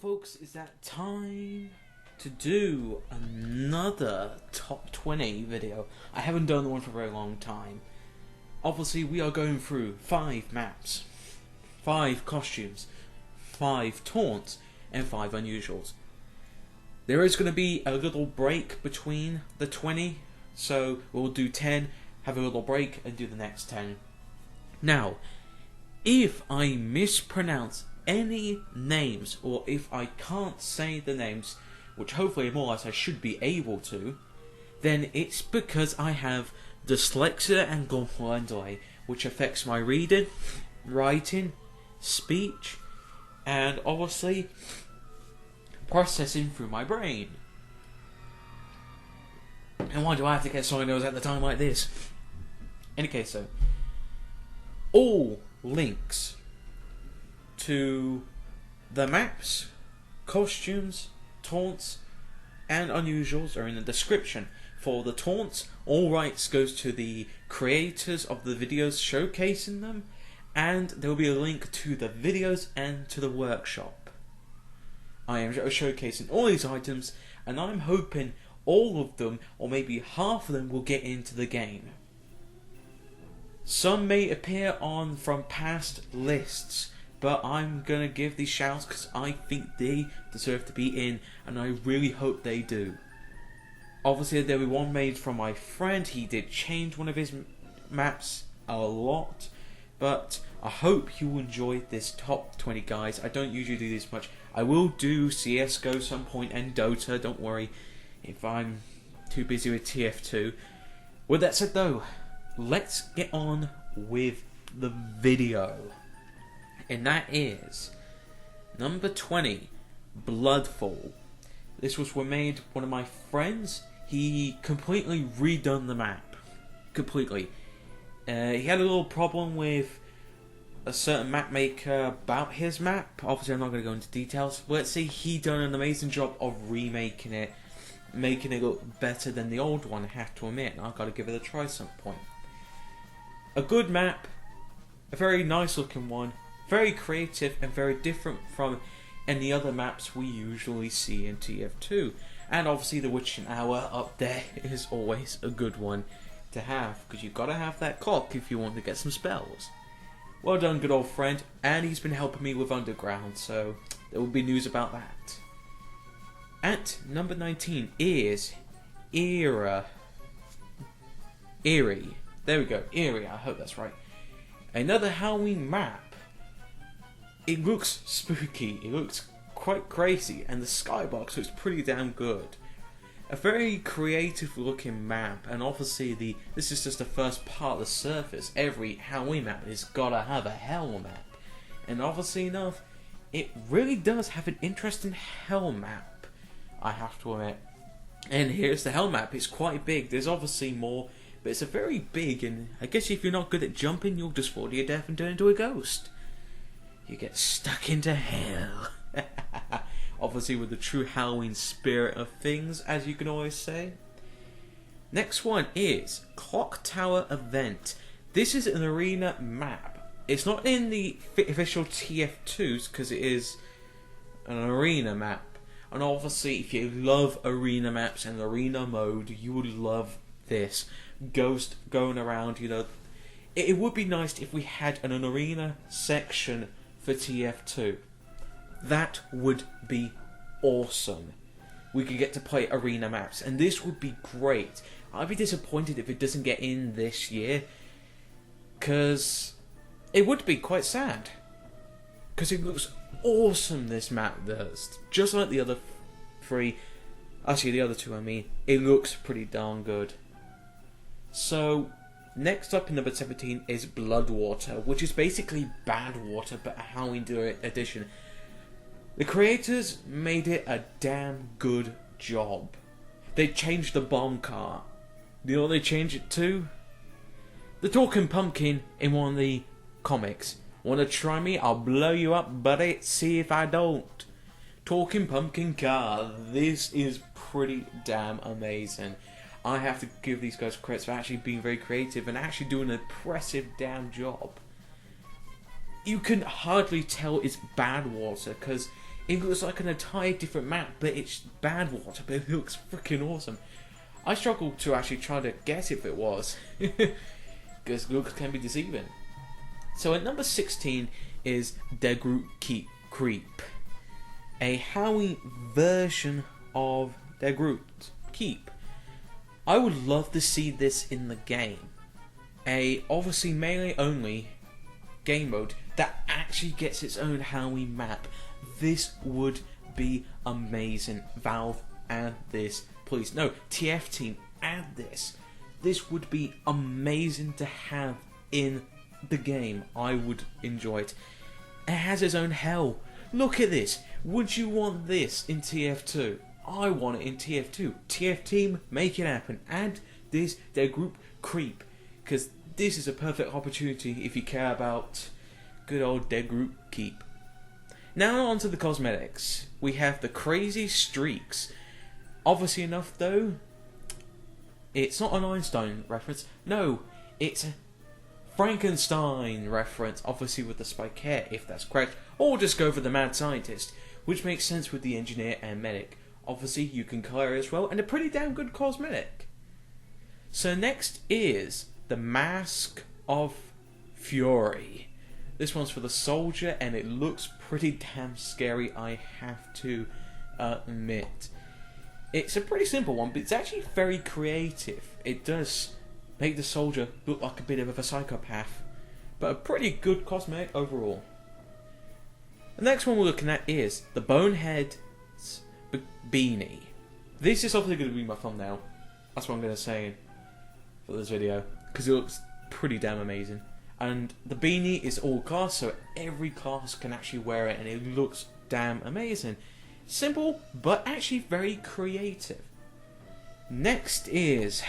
folks, is that time to do another top 20 video. I haven't done one for a very long time. Obviously we are going through 5 maps, 5 costumes, 5 taunts, and 5 unusuals. There is going to be a little break between the 20, so we'll do 10, have a little break, and do the next 10. Now, if I mispronounce any names, or if I can't say the names, which hopefully more or less I should be able to, then it's because I have dyslexia and global delay, which affects my reading, writing, speech, and obviously processing through my brain. And why do I have to get signals at the time like this? Any case, so all links to the maps, costumes, taunts, and unusuals are in the description. For the taunts, all rights goes to the creators of the videos showcasing them, and there will be a link to the videos and to the workshop. I am showcasing all these items, and I'm hoping all of them, or maybe half of them, will get into the game. Some may appear on from past lists, but I'm gonna give these shouts because I think they deserve to be in, and I really hope they do. Obviously there will be one made from my friend. He did change one of his maps a lot, but I hope you enjoy this top 20, guys. I don't usually do this much. I will do CSGO some point and Dota, don't worry if I'm too busy with TF2. With that said though, let's get on with the video. And that is number 20, Bloodfall. This was made one of my friends. He completely redone the map. Completely. He had a little problem with a certain map maker about his map. Obviously I'm not going to go into details. But let's say he done an amazing job of remaking it, making it look better than the old one, I have to admit. I've got to give it a try some point. A good map, a very nice looking one, very creative and very different from any other maps we usually see in TF2. And obviously the witching hour up there is always a good one to have, because you've got to have that clock if you want to get some spells. Well done, good old friend, and he's been helping me with Underground, so there will be news about that. At number 19 is Eerie. There we go, Eerie, I hope that's right. Another Halloween map. It looks spooky, it looks quite crazy, and the skybox looks pretty damn good. A very creative looking map, and obviously this is just the first part of the surface. Every Halloween map has gotta have a hell map. And obviously enough, it really does have an interesting hell map, I have to admit. And here's the hell map. It's quite big. There's obviously more, but it's a very big, and I guess if you're not good at jumping, you'll just fall to your death and turn into a ghost. You get stuck into hell. Obviously with the true Halloween spirit of things, as you can always say. Next one is Clocktower Event. This is an arena map. It's not in the official TF2s because it is an arena map. And obviously if you love arena maps and arena mode, you would love this. Ghost going around, you know. It would be nice if we had an arena section for TF2. That would be awesome. We could get to play arena maps, and this would be great. I'd be disappointed if it doesn't get in this year, because it would be quite sad. Because it looks awesome, this map does. Just like the other 3, actually the other 2 I mean, it looks pretty darn good. So, next up in number 17 is Bloodwater, which is basically Badwater, but a Halloween edition. The creators made it a damn good job. They changed the bomb cart. You know what they changed it to? The talking pumpkin in one of the comics. Wanna try me? I'll blow you up, buddy. See if I don't. Talking pumpkin car. This is pretty damn amazing. I have to give these guys credit for actually being very creative and actually doing an impressive damn job. You can hardly tell it's Badwater because It looks like an entire different map, but it's Bloodwater, but it looks freaking awesome. I struggled to actually try to guess if it was, because looks can be deceiving. So at number 16 is DegrootCreep, a Halloween version of DegrootCreep. I would love to see this in the game. A obviously melee only game mode that actually gets its own Halloween map. This would be amazing. Valve, add this, please. No, TF team, add this. This would be amazing to have in the game. I would enjoy it. It has its own hell. Look at this. Would you want this in TF2? I want it in TF2. TF team, make it happen. Add this DegrootCreep, because this is a perfect opportunity if you care about good old DegrootCreep. Now on to the cosmetics. We have the crazy streaks. Obviously enough though, it's not an Einstein reference. No, it's a Frankenstein reference, obviously with the spike hair, if that's correct. Or just go for the mad scientist, which makes sense with the engineer and medic. Obviously you can color as well, and a pretty damn good cosmetic. So next is the Mask of Fury. This one's for the soldier, and it looks pretty damn scary, I have to admit. It's a pretty simple one, but it's actually very creative. It does make the soldier look like a bit of a psychopath, but a pretty good cosmetic overall. The next one we're looking at is the Bonehead's Beanie. This is obviously going to be my thumbnail. That's what I'm going to say for this video, because it looks pretty damn amazing. And the beanie is all class, so every class can actually wear it, and it looks damn amazing. Simple, but actually very creative. Next is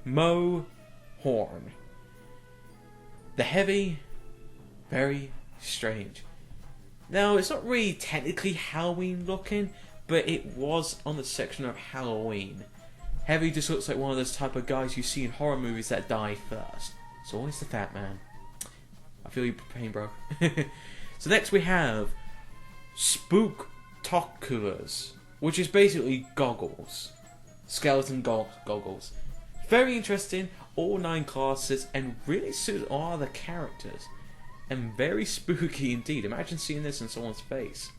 Mohorn. The heavy, very strange. Now, it's not really technically Halloween looking, but it was on the section of Halloween. Heavy just looks like one of those type of guys you see in horror movies that die first. It's always the fat man. I feel your pain, bro. So next we have Spooktacles, which is basically goggles. Skeleton goggles. Very interesting, all 9 classes, and really suit all the characters. And very spooky indeed. Imagine seeing this in someone's face.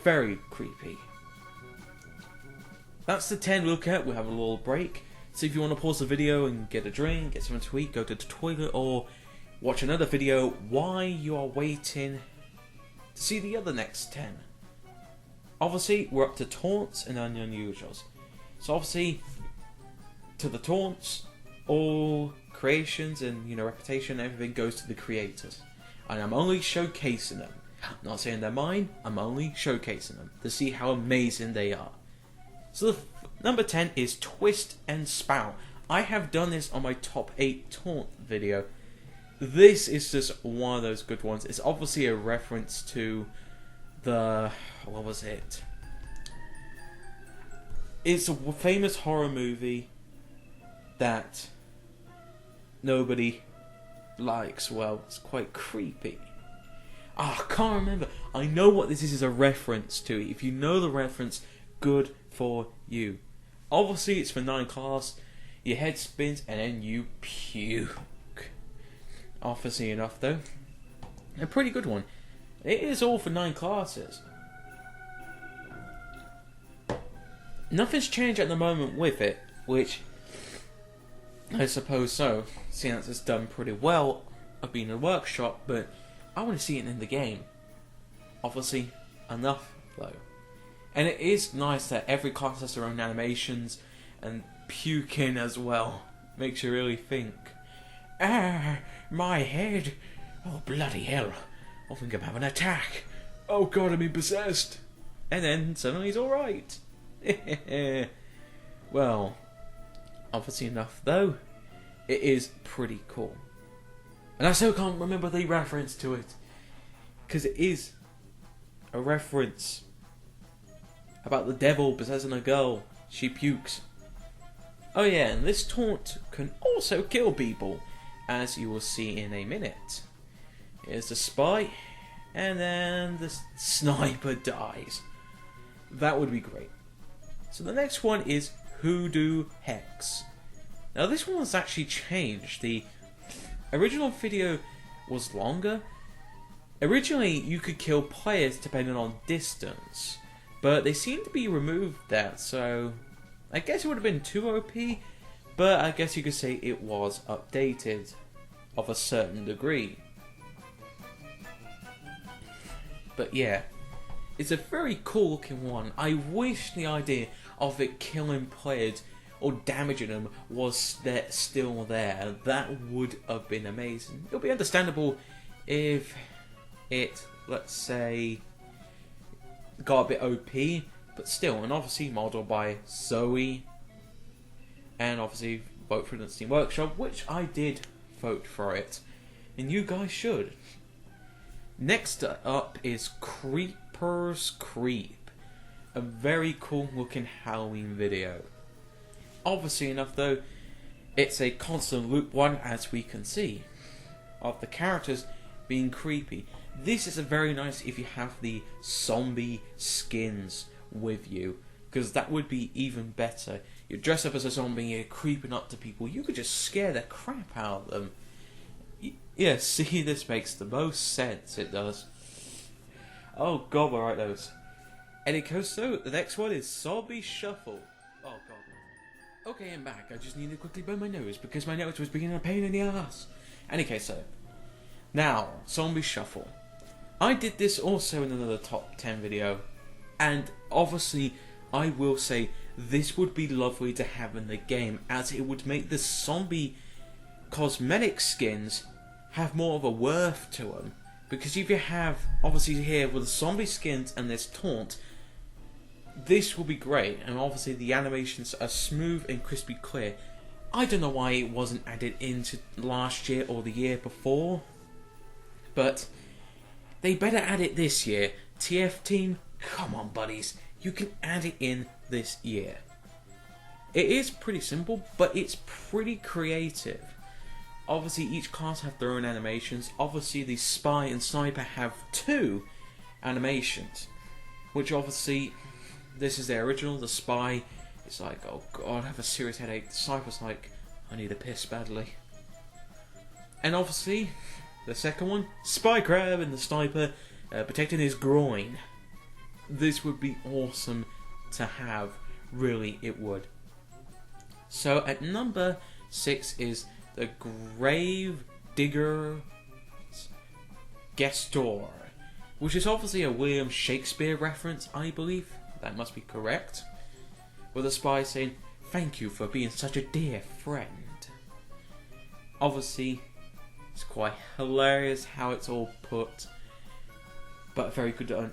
Very creepy. That's the 10 look at. We'll have a little break. So if you want to pause the video and get a drink, get something to eat, go to the toilet, or watch another video while you are waiting to see the other next 10. Obviously, we're up to Taunts and Unusuals. So obviously, to the Taunts, all creations and reputation, everything goes to the creators. And I'm only showcasing them. I'm not saying they're mine, I'm only showcasing them to see how amazing they are. So the number 10 is TWIST-AND-SPOUT. I have done this on my top 8 Taunt video. This is just one of those good ones. It's obviously a reference to the... what was it? It's a famous horror movie that nobody likes. Well, it's quite creepy. I can't remember. I know what this is a reference to. If you know the reference, good for you. Obviously, it's for 9 class. Your head spins and then you puke. Obviously enough, though. A pretty good one. It is all for 9 classes. Nothing's changed at the moment with it, which I suppose so, seeing that it's done pretty well. I've been in a workshop, but I want to see it in the game. Obviously, enough though. And it is nice that every class has their own animations, and puking as well. Makes you really think. Ah, my head. Oh, bloody hell. I think I'm having an attack. Oh god, I'm being possessed. And then suddenly he's alright. Well, obviously enough though. It is pretty cool. And I still can't remember the reference to it. Because it is a reference about the devil possessing a girl. She pukes. Oh yeah, and this taunt can also kill people, as you will see in a minute. Here's the spy, and then the sniper dies. That would be great. So the next one is Hoodoo Hex. Now this one was actually changed. The original video was longer. Originally you could kill players depending on distance, but they seem to be removed that, so I guess it would have been too OP, but I guess you could say it was updated of a certain degree. But yeah, it's a very cool looking one. I wish the idea of it killing players or damaging them was still there. That would have been amazing. It'll be understandable if it, let's say, got a bit OP, but still, and obviously modeled by Zoe, and obviously vote for the TF2 Workshop, which I did vote for it, and you guys should. Next up is Creeper's Creep, a very cool looking Halloween video. Obviously enough though, it's a constant loop one, as we can see, of the characters being creepy. This is a very nice if you have the zombie skins with you, because that would be even better. You dress up as a zombie, you're creeping up to people, you could just scare the crap out of them. Yeah, see, this makes the most sense, it does. Oh god, we'll write those. And it goes so, the next one is Zombie Shuffle. Oh god. Okay, I'm back. I just need to quickly burn my nose because my nose was beginning a pain in the ass. Any case, so. Now, Zombie Shuffle. I did this also in another top 10 video, and obviously I will say this would be lovely to have in the game, as it would make the zombie cosmetic skins have more of a worth to them. Because if you have, obviously here with the zombie skins and there's Taunt, this will be great, and obviously the animations are smooth and crispy clear. I don't know why it wasn't added into last year or the year before, but they better add it this year. TF team, come on buddies, you can add it in this year. It is pretty simple, but it's pretty creative. Obviously each class have their own animations. Obviously the spy and sniper have 2 animations, which obviously this is their original. The spy is like, oh god, I have a serious headache. The sniper's like, I need a piss badly. And obviously the second one, Spy Crab and the sniper protecting his groin. This would be awesome to have, really it would. So at number 6 is the Gravedigger Gestor, which is obviously a William Shakespeare reference, I believe. That must be correct. With a spy saying, "Thank you for being such a dear friend." Obviously, it's quite hilarious how it's all put, but very good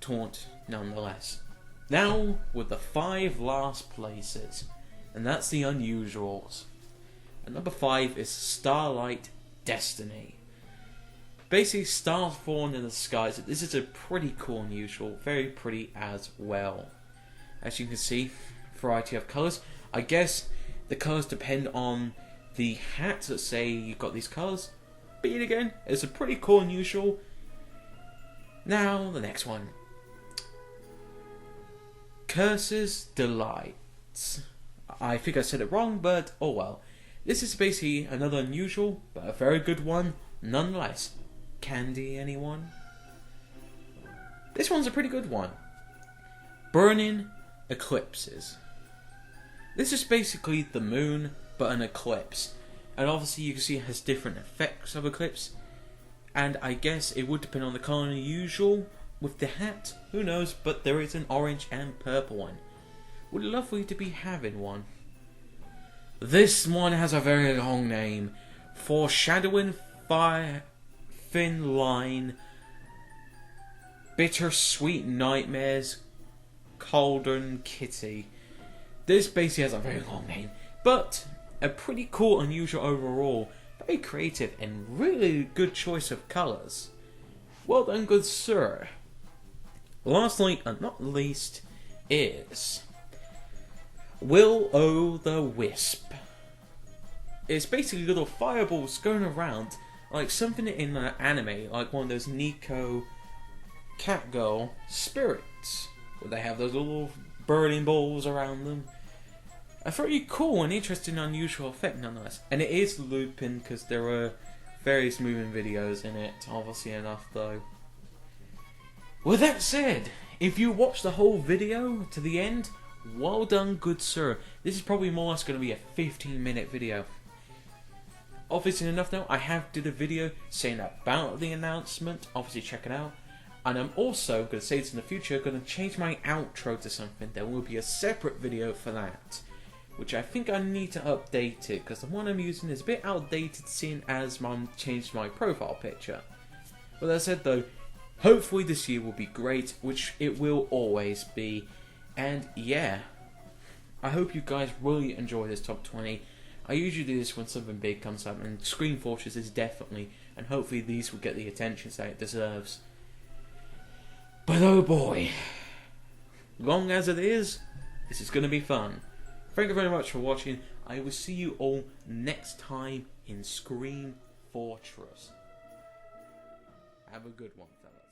taunt nonetheless. Now, with the 5 last places, and that's the unusuals. And number 5 is Starlight Destiny. Basically, stars falling in the skies. This is a pretty cool unusual, very pretty as well. As you can see, variety of colours. I guess the colours depend on the hat. Let's say you've got these colours. But yet again, it's a pretty cool unusual. Now, the next one. Curses Delights. I think I said it wrong, but oh well. This is basically another unusual, but a very good one nonetheless. Candy, anyone? This one's a pretty good one. Burning Eclipses. This is basically the moon, but an eclipse. And obviously you can see it has different effects of eclipse. And I guess it would depend on the colour usual with the hat. Who knows, but there is an orange and purple one. Would lovely to be having one. This one has a very long name. Foreshadowing, Feline, Bittersweet Nightmares, Cauldron Kitty. This basically has a very long name, but a pretty cool, unusual overall. Very creative and really good choice of colours. Well done, good sir. Lastly and not least is the-Wisp. It's basically little fireballs going around like something in an anime, like one of those Nico Catgirl spirits, where they have those little burning balls around them. A very cool and interesting, unusual effect nonetheless. And it is looping because there are various moving videos in it, obviously enough though. With that said, if you watch the whole video to the end, well done, good sir. This is probably more or less going to be a 15-minute video. Obviously enough though, I have did a video saying about the announcement, obviously check it out. And I'm also going to say this in the future, going to change my outro to something. There will be a separate video for that, which I think I need to update it, because the one I'm using is a bit outdated seeing as Mum changed my profile picture. But as I said though, hopefully this year will be great, which it will always be. And yeah, I hope you guys really enjoy this top 20. I usually do this when something big comes up, and Screen Fortress is definitely, and hopefully these will get the attention that it deserves. But oh boy, long as it is, this is going to be fun. Thank you very much for watching. I will see you all next time in Screen Fortress. Have a good one, fellas.